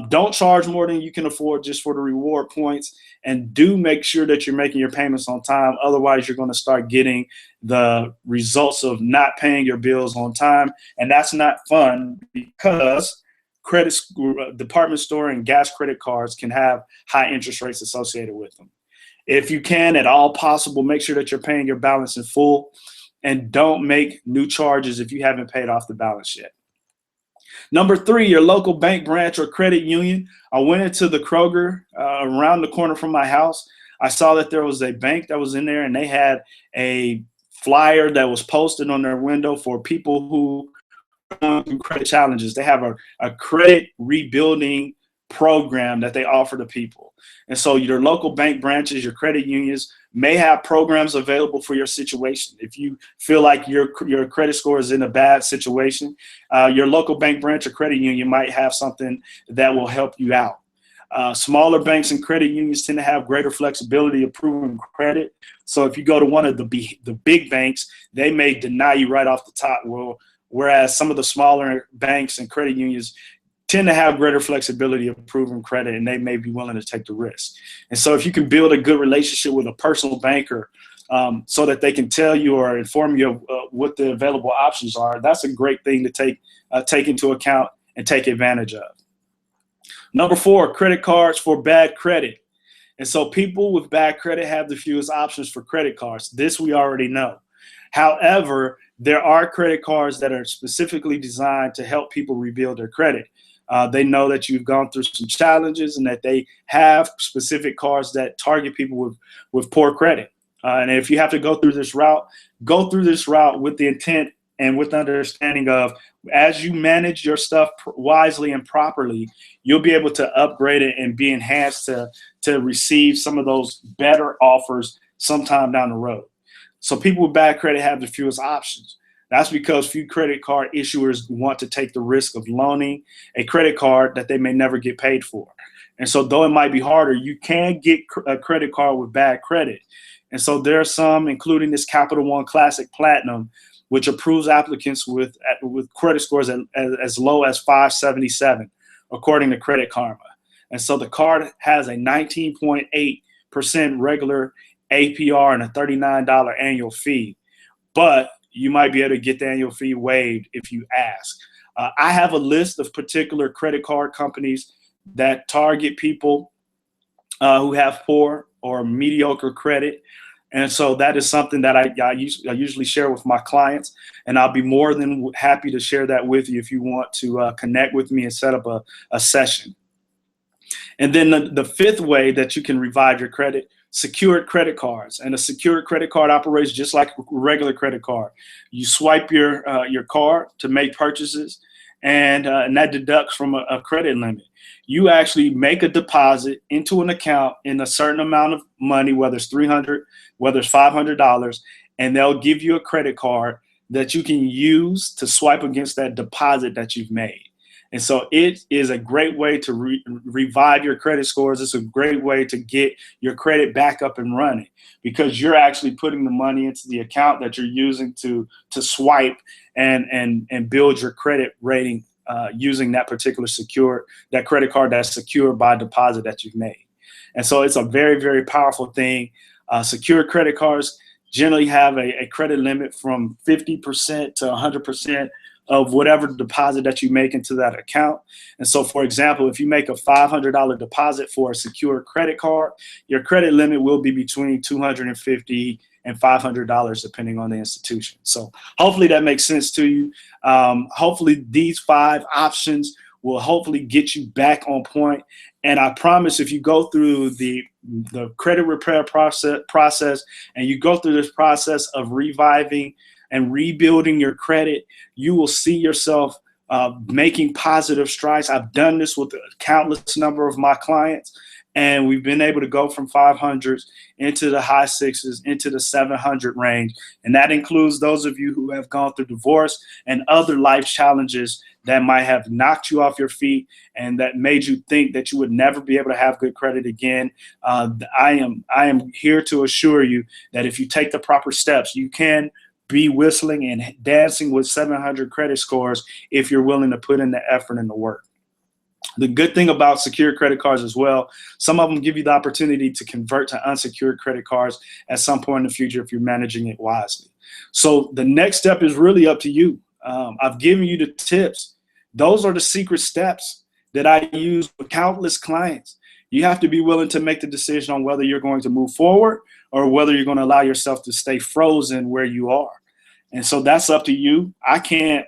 Don't charge more than you can afford just for the reward points, and do make sure that you're making your payments on time. Otherwise, you're going to start getting the results of not paying your bills on time, and that's not fun because department store and gas credit cards can have high interest rates associated with them. If you can, at all possible, make sure that you're paying your balance in full, and don't make new charges if you haven't paid off the balance yet. Number 3, your local bank branch or credit union. I went into the Kroger around the corner from my house. I saw that there was a bank that was in there, and they had a flyer that was posted on their window for people who are going through credit challenges. They have a credit rebuilding program that they offer to people. And so your local bank branches, your credit unions may have programs available for your situation. If you feel like your credit score is in a bad situation, your local bank branch or credit union might have something that will help you out. Smaller banks and credit unions tend to have greater flexibility approving credit. So if you go to one of the big banks, they may deny you right off the top. Whereas some of the smaller banks and credit unions tend to have greater flexibility of approving credit, and they may be willing to take the risk. And so if you can build a good relationship with a personal banker so that they can tell you or inform you of what the available options are, that's a great thing to take into account and take advantage of. Number 4, credit cards for bad credit. And so people with bad credit have the fewest options for credit cards. This we already know. However, there are credit cards that are specifically designed to help people rebuild their credit. They know that you've gone through some challenges and that they have specific cards that target people with poor credit. And if you have to go through this route with the intent and with understanding of, as you manage your stuff wisely and properly, you'll be able to upgrade it and be enhanced to receive some of those better offers sometime down the road. So people with bad credit have the fewest options. That's because few credit card issuers want to take the risk of loaning a credit card that they may never get paid for. And so though it might be harder, you can get a credit card with bad credit. And so there are some, including this Capital One Classic Platinum, which approves applicants with credit scores as low as 577, according to Credit Karma. And so the card has a 19.8% regular APR and a $39 annual fee, but you might be able to get the annual fee waived if you ask. I have a list of particular credit card companies that target people who have poor or mediocre credit. And so that is something that I usually share with my clients, and I'll be more than happy to share that with you if you want to connect with me and set up a session. And then the fifth way that you can revive your credit, secured credit cards. And a secured credit card operates just like a regular credit card. You swipe your card to make purchases, and that deducts from a credit limit. You actually make a deposit into an account in a certain amount of money, whether it's $300, whether it's $500, and they'll give you a credit card that you can use to swipe against that deposit that you've made. And so it is a great way to revive your credit scores. It's a great way to get your credit back up and running, because you're actually putting the money into the account that you're using to swipe and build your credit rating using that particular that credit card that's secured by a deposit that you've made. And so it's a very, very powerful thing. Secured credit cards generally have a credit limit from 50% to 100% of whatever deposit that you make into that account. And so, for example, if you make a $500 deposit for a secure credit card, your credit limit will be between $250 and $500, depending on the institution. So hopefully that makes sense to you. Hopefully these 5 options will hopefully get you back on point. And I promise, if you go through the credit repair process and you go through this process of reviving and rebuilding your credit, you will see yourself making positive strides. I've done this with a countless number of my clients, and we've been able to go from 500s into the high 6s, into the 700 range. And that includes those of you who have gone through divorce and other life challenges that might have knocked you off your feet and that made you think that you would never be able to have good credit again. I am here to assure you that if you take the proper steps, you can be whistling and dancing with 700 credit scores if you're willing to put in the effort and the work. The good thing about secured credit cards as well, some of them give you the opportunity to convert to unsecured credit cards at some point in the future if you're managing it wisely. So the next step is really up to you. I've given you the tips. Those are the secret steps that I use with countless clients. You have to be willing to make the decision on whether you're going to move forward or whether you're going to allow yourself to stay frozen where you are. And so that's up to you. I can't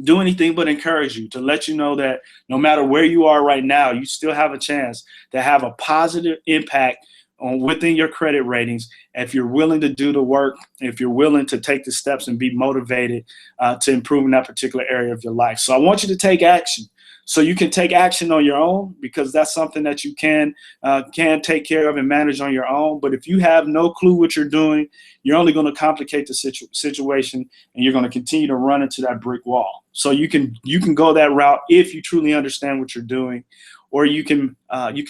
do anything but encourage you, to let you know that no matter where you are right now, you still have a chance to have a positive impact within your credit ratings if you're willing to do the work, if you're willing to take the steps and be motivated to improve in that particular area of your life. So I want you to take action. So you can take action on your own, because that's something that you can take care of and manage on your own. But if you have no clue what you're doing, you're only going to complicate the situation, and you're going to continue to run into that brick wall. So you can go that route if you truly understand what you're doing, or you can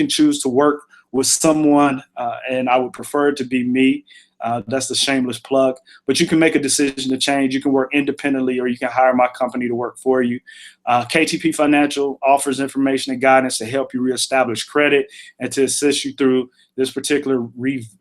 choose to work with someone, and I would prefer it to be me. That's the shameless plug. But you can make a decision to change. You can work independently, or you can hire my company to work for you. KTP Financial offers information and guidance to help you reestablish credit and to assist you through this particular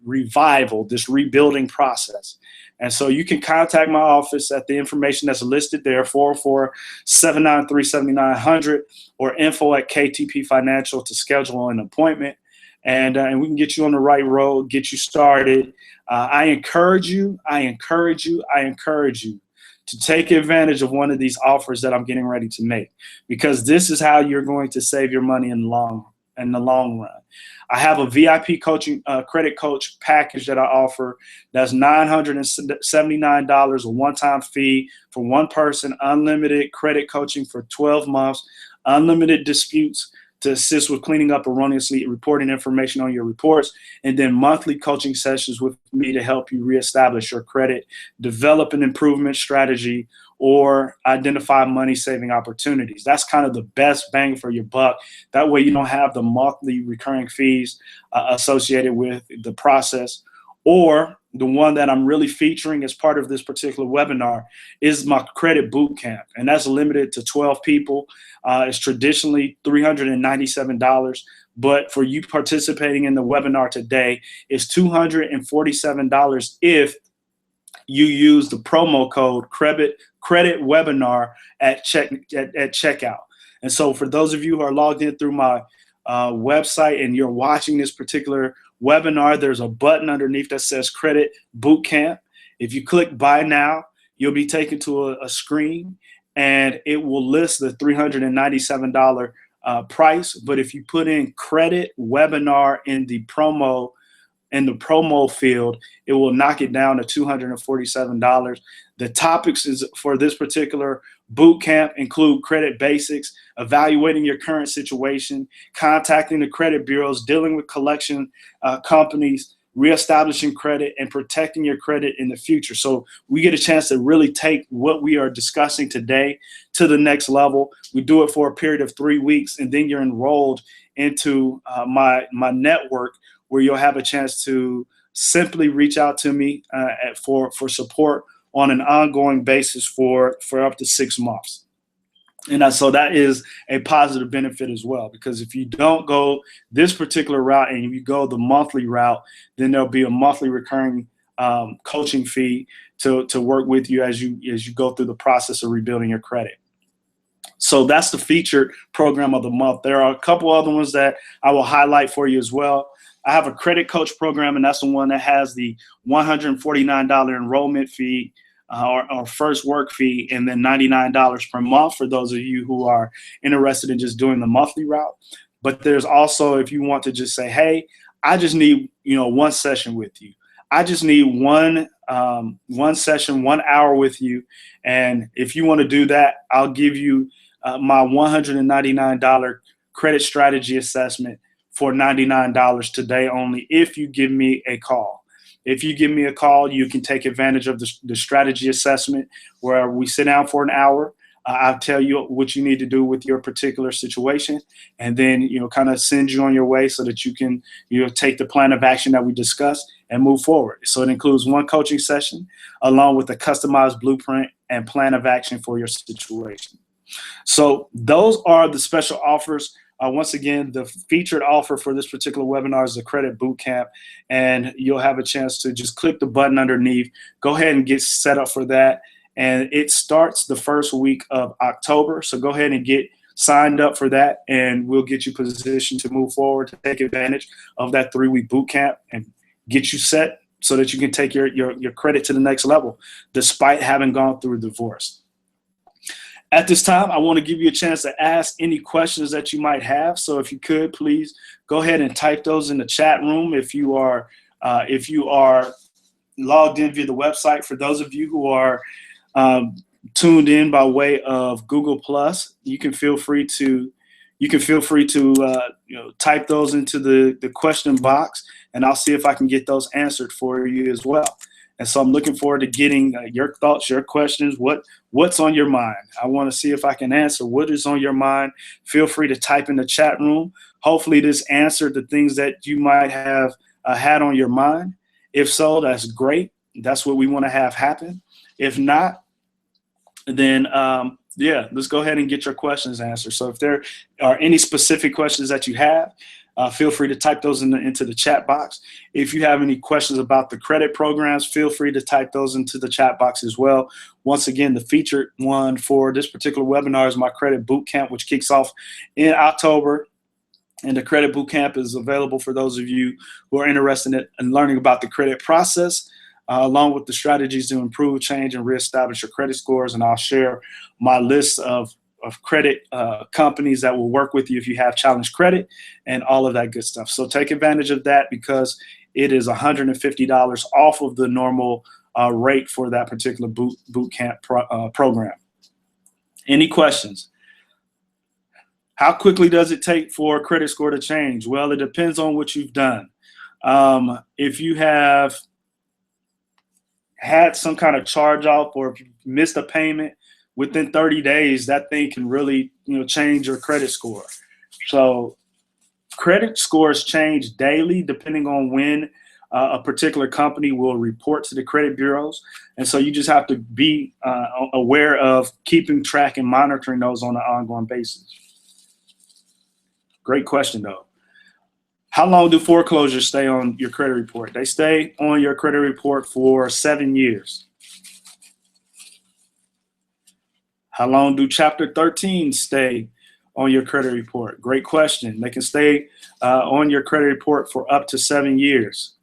revival, this rebuilding process. And so you can contact my office at the information that's listed there, 404-793-7900, or info@KTP Financial to schedule an appointment. And we can get you on the right road, get you started. I encourage you to take advantage of one of these offers that I'm getting ready to make, because this is how you're going to save your money in the long run. I have a VIP coaching credit coach package that I offer. That's $979, a one-time fee for one person, unlimited credit coaching for 12 months, unlimited disputes to assist with cleaning up erroneously reporting information on your reports, and then monthly coaching sessions with me to help you reestablish your credit, develop an improvement strategy, or identify money saving opportunities. That's kind of the best bang for your buck. That way you don't have the monthly recurring fees associated with the process. Or the one that I'm really featuring as part of this particular webinar is my credit boot camp. And that's limited to 12 people. It's traditionally $397. But for you participating in the webinar today, it's $247 if you use the promo code credit webinar at checkout. And so for those of you who are logged in through my website and you're watching this particular webinar, there's a button underneath that says Credit Bootcamp. If you click Buy Now, you'll be taken to a screen and it will list the $397 price. But if you put in Credit Webinar in the promo field, it will knock it down to $247. The topics for this particular boot camp include credit basics, evaluating your current situation, contacting the credit bureaus, dealing with collection companies, reestablishing credit, and protecting your credit in the future. So we get a chance to really take what we are discussing today to the next level. We do it for a period of 3 weeks, and then you're enrolled into my network, where you'll have a chance to simply reach out to me for support on an ongoing basis for up to 6 months. And so that is a positive benefit as well, because if you don't go this particular route and you go the monthly route, then there'll be a monthly recurring coaching fee to work with you as you go through the process of rebuilding your credit. So that's the featured program of the month. There are a couple other ones that I will highlight for you as well. I have a credit coach program, and that's the one that has the $149 enrollment fee or first work fee, and then $99 per month for those of you who are interested in just doing the monthly route. But there's also, if you want to just say, hey, I just need one session with you. I just need one session, 1 hour with you. And if you want to do that, I'll give you my $199 credit strategy assessment for $99 today only if you give me a call. If you give me a call, you can take advantage of the strategy assessment where we sit down for an hour. I'll tell you what you need to do with your particular situation, and then kind of send you on your way so that you can take the plan of action that we discussed and move forward. So it includes one coaching session along with a customized blueprint and plan of action for your situation. So those are the special offers. Once again, the featured offer for this particular webinar is the Credit Bootcamp, and you'll have a chance to just click the button underneath. Go ahead and get set up for that. And it starts the first week of October. So go ahead and get signed up for that, and we'll get you positioned to move forward to take advantage of that 3-week boot camp and get you set so that you can take your credit to the next level despite having gone through a divorce. At this time, I want to give you a chance to ask any questions that you might have. So if you could, please go ahead and type those in the chat room. If you are logged in via the website, for those of you who are tuned in by way of Google Plus, you can feel free to type those into the question box, and I'll see if I can get those answered for you as well. And so I'm looking forward to getting your thoughts, your questions, what's on your mind. I want to see if I can answer what is on your mind. Feel free to type in the chat room. Hopefully this answered the things that you might have had on your mind. If so, that's great. That's what we want to have happen. If not, then let's go ahead and get your questions answered. So if there are any specific questions that you have, feel free to type those into the chat box. If you have any questions about the credit programs, feel free to type those into the chat box as well. Once again, the featured one for this particular webinar is my Credit Bootcamp, which kicks off in October. And the Credit Bootcamp is available for those of you who are interested in learning about the credit process, along with the strategies to improve, change, and reestablish your credit scores. And I'll share my list of credit companies that will work with you if you have challenged credit and all of that good stuff. So take advantage of that because it is $150 off of the normal rate for that particular boot camp program. Any questions? How quickly does it take for a credit score to change? Well, it depends on what you've done. If you have had some kind of charge off or if you missed a payment within 30 days, that thing can really, change your credit score. So credit scores change daily depending on when a particular company will report to the credit bureaus. And so you just have to be aware of keeping track and monitoring those on an ongoing basis. Great question, though. How long do foreclosures stay on your credit report? They stay on your credit report for 7 years. How long do Chapter 13 stay on your credit report? Great question. They can stay on your credit report for up to 7 years.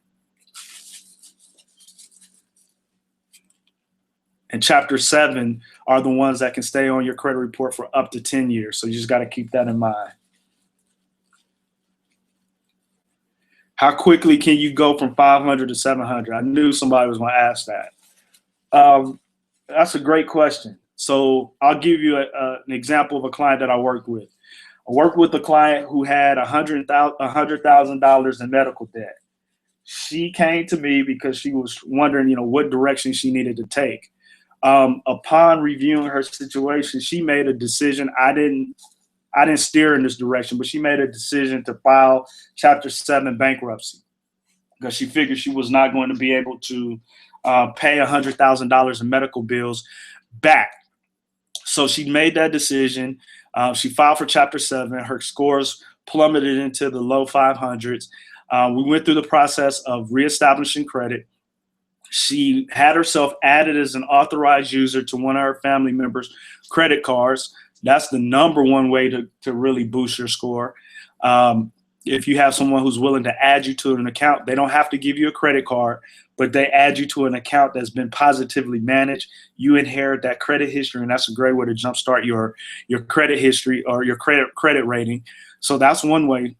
And Chapter 7 are the ones that can stay on your credit report for up to 10 years. So you just got to keep that in mind. How quickly can you go from 500 to 700? I knew somebody was going to ask that. That's a great question. So I'll give you an example of a client that I worked with. I worked with a client who had $100,000 in medical debt. She came to me because she was wondering, what direction she needed to take. Upon reviewing her situation, she made a decision. I didn't steer in this direction, but she made a decision to file Chapter 7 bankruptcy because she figured she was not going to be able to pay $100,000 in medical bills back. So she made that decision. She filed for Chapter 7. Her scores plummeted into the low 500s. We went through the process of reestablishing credit. She had herself added as an authorized user to one of her family members' credit cards. That's the number one way to really boost your score. If you have someone who's willing to add you to an account, they don't have to give you a credit card, but they add you to an account that's been positively managed. You inherit that credit history, and that's a great way to jumpstart your credit history or your credit rating. So that's one way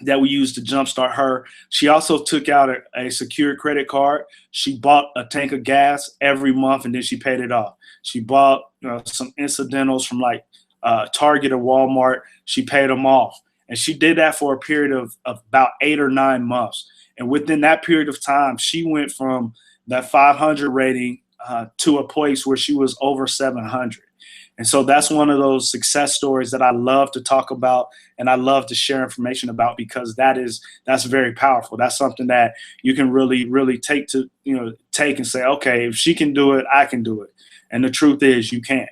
that we used to jumpstart her. She also took out a secured credit card. She bought a tank of gas every month, and then she paid it off. She bought some incidentals from like Target or Walmart. She paid them off. And she did that for a period of about 8 or 9 months. And within that period of time, she went from that 500 rating to a place where she was over 700. And so that's one of those success stories that I love to talk about and I love to share information about, because that's very powerful. That's something that you can really, really take and say, okay, if she can do it, I can do it. And the truth is you can.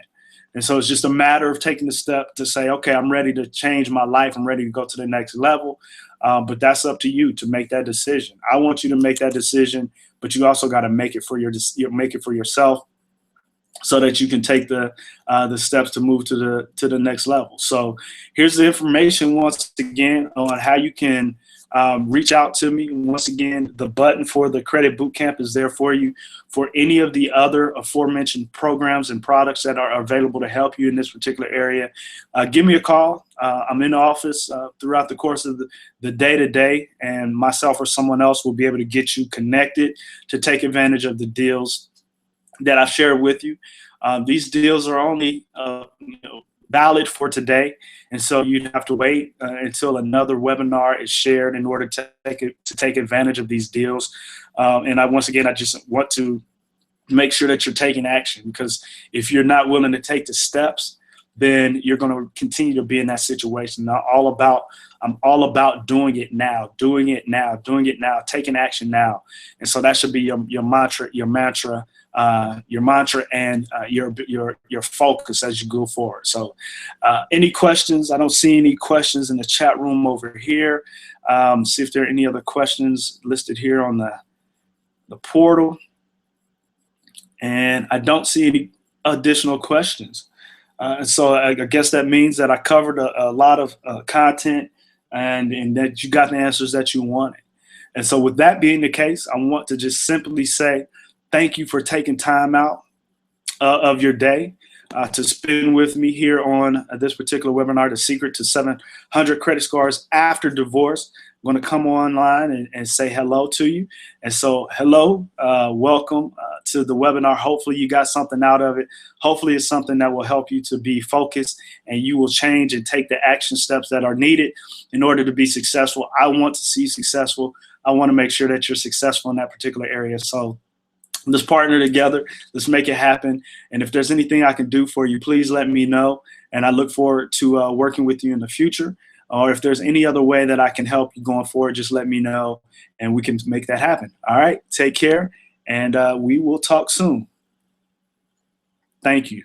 And so it's just a matter of taking the step to say, okay, I'm ready to change my life. I'm ready to go to the next level. But that's up to you to make that decision. I want you to make that decision, but you also got to make it for yourself, so that you can take the steps to move to the next level. So here's the information once again on how you can reach out to me. Once again, the button for the Credit Bootcamp is there for you. For any of the other aforementioned programs and products that are available to help you in this particular area, give me a call. I'm in the office throughout the course of the day-to-day, and myself or someone else will be able to get you connected to take advantage of the deals that I've shared with you. These deals are only valid for today, and so you have to wait until another webinar is shared in order to take advantage of these deals. And once again, I just want to make sure that you're taking action, because if you're not willing to take the steps, then you're going to continue to be in that situation. I'm all about doing it now, taking action now. And so that should be your mantra and your focus as you go forward. So any questions? I don't see any questions in the chat room over here. See if there are any other questions listed here on the portal. And I don't see any additional questions. And so I guess that means that I covered a lot of content and that you got the answers that you wanted. And so with that being the case, I want to just simply say thank you for taking time out of your day to spend with me here on this particular webinar, The Secret to 700 Credit Scores After Divorce. I'm going to come online and say hello to you. And so hello, welcome to the webinar. Hopefully you got something out of it. Hopefully it's something that will help you to be focused and you will change and take the action steps that are needed in order to be successful. I want to see you successful. I want to make sure that you're successful in that particular area. So Let's partner together. Let's make it happen. And if there's anything I can do for you, please let me know. And I look forward to working with you in the future. Or if there's any other way that I can help you going forward, just let me know and we can make that happen. All right. Take care. And we will talk soon. Thank you.